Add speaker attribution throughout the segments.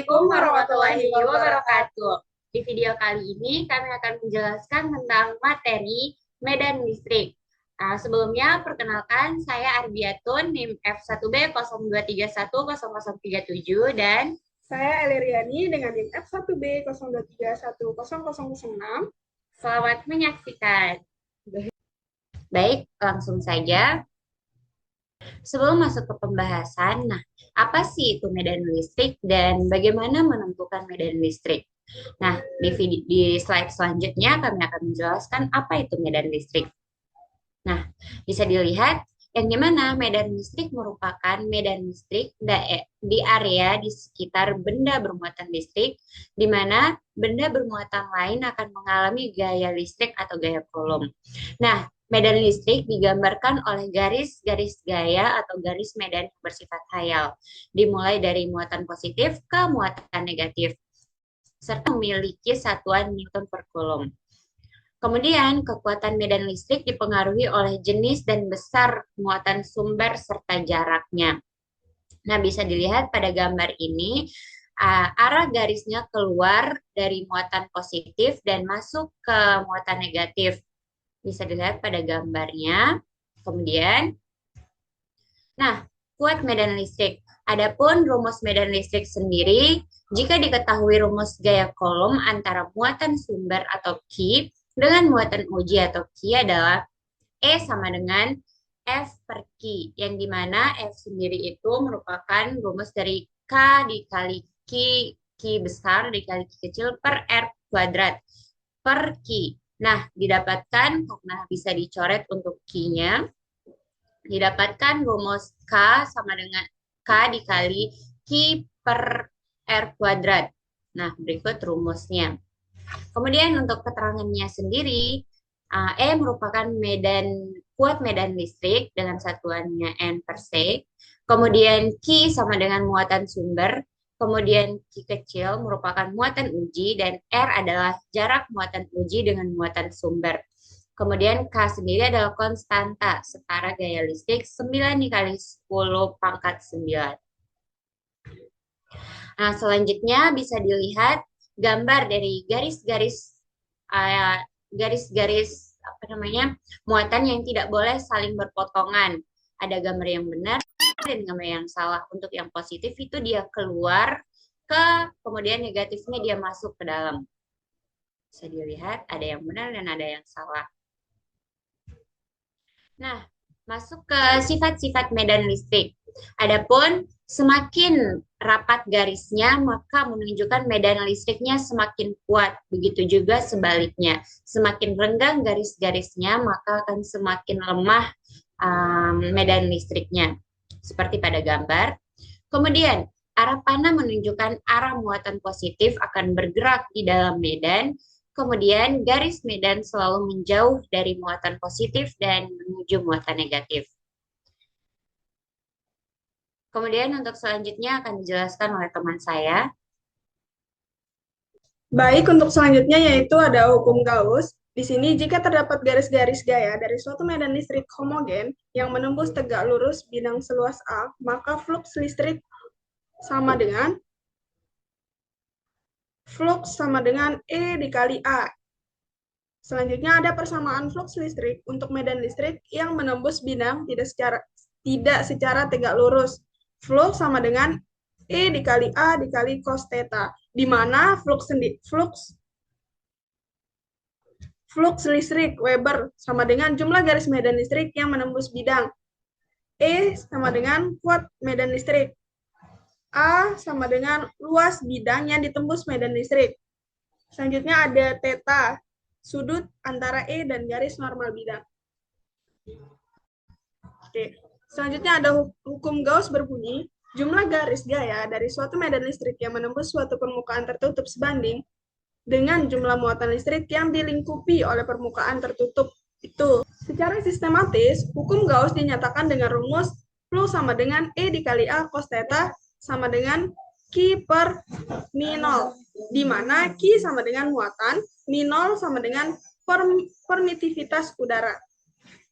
Speaker 1: Assalamualaikum warahmatullahi wabarakatuh. Di video kali ini kami akan menjelaskan tentang materi medan listrik. Sebelumnya, perkenalkan saya Arbiatun, NIM F1B 02310037 dan
Speaker 2: saya Eliriani dengan NIM F1B 02310006.
Speaker 1: Selamat menyaksikan. Baik, langsung saja. Sebelum masuk ke pembahasan, apa sih itu medan listrik dan bagaimana menentukan medan listrik? Nah, di slide selanjutnya kami akan menjelaskan apa itu medan listrik. Nah, bisa dilihat yang dimana medan listrik merupakan medan listrik di area di sekitar benda bermuatan listrik, di mana benda bermuatan lain akan mengalami gaya listrik atau gaya Coulomb. Nah, medan listrik digambarkan oleh garis-garis gaya atau garis medan yang bersifat khayal, dimulai dari muatan positif ke muatan negatif, serta memiliki satuan Newton per Coulomb. Kemudian, kekuatan medan listrik dipengaruhi oleh jenis dan besar muatan sumber serta jaraknya. Nah, bisa dilihat pada gambar ini, arah garisnya keluar dari muatan positif dan masuk ke muatan negatif. Bisa dilihat pada gambarnya. Kemudian, kuat medan listrik. Adapun rumus medan listrik sendiri, jika diketahui rumus gaya Coulomb antara muatan sumber atau Q dengan muatan uji atau Q adalah E sama dengan F per Q, yang dimana F sendiri itu merupakan rumus dari K dikali Q, Q besar dikali Q kecil per R kuadrat per Q. Nah, didapatkan karena bisa dicoret untuk Q-nya, didapatkan rumus K sama dengan K dikali Q per R kuadrat. Nah, berikut rumusnya. Kemudian untuk keterangannya sendiri, E merupakan kuat medan listrik dengan satuannya N per sek. Kemudian Q sama dengan muatan sumber. Kemudian Q kecil merupakan muatan uji dan R adalah jarak muatan uji dengan muatan sumber. Kemudian K sendiri adalah konstanta setara gaya listrik 9 dikali 10 pangkat 9. Nah, selanjutnya bisa dilihat gambar dari garis-garis muatan yang tidak boleh saling berpotongan. Ada gambar yang benar dan gambar yang salah. Untuk yang positif itu dia keluar kemudian negatifnya dia masuk ke dalam. Bisa dilihat ada yang benar dan ada yang salah. Nah, masuk ke sifat-sifat medan listrik. Adapun semakin rapat garisnya, maka menunjukkan medan listriknya semakin kuat. Begitu juga sebaliknya. Semakin renggang garis-garisnya, maka akan semakin lemah medan listriknya. Seperti pada gambar. Kemudian, arah panah menunjukkan arah muatan positif akan bergerak di dalam medan. Kemudian, garis medan selalu menjauh dari muatan positif dan menuju muatan negatif. Kemudian untuk selanjutnya akan dijelaskan oleh teman saya.
Speaker 2: Baik, untuk selanjutnya yaitu ada hukum Gauss. Di sini jika terdapat garis-garis gaya dari suatu medan listrik homogen yang menembus tegak lurus bidang seluas A, maka flux listrik sama dengan E dikali A. Selanjutnya ada persamaan flux listrik untuk medan listrik yang menembus bidang tidak secara tegak lurus. Flux sama dengan E dikali A dikali cos theta, di mana flux listrik Weber sama dengan jumlah garis medan listrik yang menembus bidang. E sama dengan kuat medan listrik. A sama dengan luas bidang yang ditembus medan listrik. Selanjutnya ada theta, sudut antara E dan garis normal bidang. Oke. Selanjutnya ada hukum Gauss berbunyi, jumlah garis gaya dari suatu medan listrik yang menembus suatu permukaan tertutup sebanding dengan jumlah muatan listrik yang dilingkupi oleh permukaan tertutup itu. Secara sistematis, hukum Gauss dinyatakan dengan rumus flux sama dengan E dikali A cos theta sama dengan Q per μ0, di mana Q sama dengan muatan, μ0 sama dengan permitivitas udara.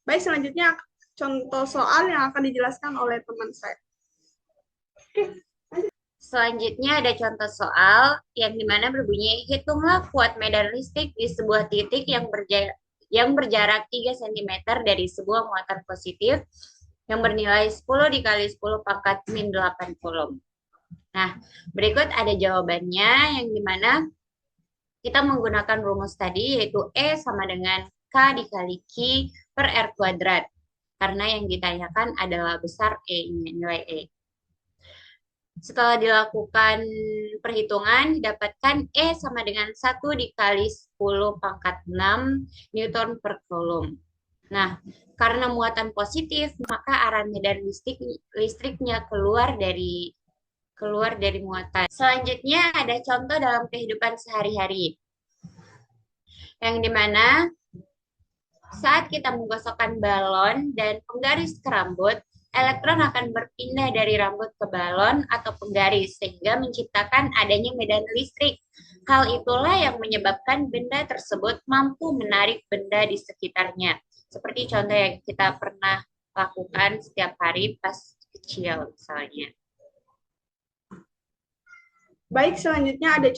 Speaker 2: Baik, selanjutnya contoh soal yang akan dijelaskan oleh teman saya. Oke.
Speaker 1: Selanjutnya ada contoh soal yang dimana berbunyi, hitunglah kuat medan listrik di sebuah titik yang berjarak 3 cm dari sebuah muatan positif yang bernilai 10 dikali 10 pangkat min 8 Coulomb. Nah, berikut ada jawabannya yang dimana kita menggunakan rumus tadi, yaitu E sama dengan K dikali Q per R kuadrat. Karena yang ditanyakan adalah besar E-nya, nilai E. Setelah dilakukan perhitungan, didapatkan E sama dengan 1 dikali 10 pangkat 6 Newton per Coulomb. Nah, karena muatan positif, maka arah medan listriknya keluar dari muatan. Selanjutnya ada contoh dalam kehidupan sehari-hari, yang dimana saat kita menggosokkan balon dan penggaris ke rambut, elektron akan berpindah dari rambut ke balon atau penggaris, sehingga menciptakan adanya medan listrik. Hal itulah yang menyebabkan benda tersebut mampu menarik benda di sekitarnya. Seperti contoh yang kita pernah lakukan setiap hari pas kecil misalnya.
Speaker 2: Baik, selanjutnya ada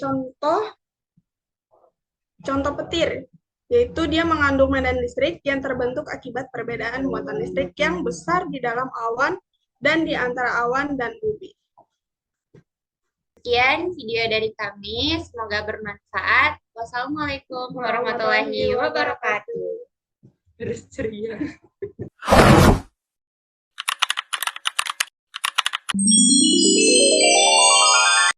Speaker 2: contoh petir, yaitu dia mengandung medan listrik yang terbentuk akibat perbedaan muatan listrik yang besar di dalam awan dan di antara awan dan bumi.
Speaker 1: Sekian video dari kami, semoga bermanfaat. Wassalamualaikum warahmatullahi wabarakatuh.
Speaker 2: Harus ceria.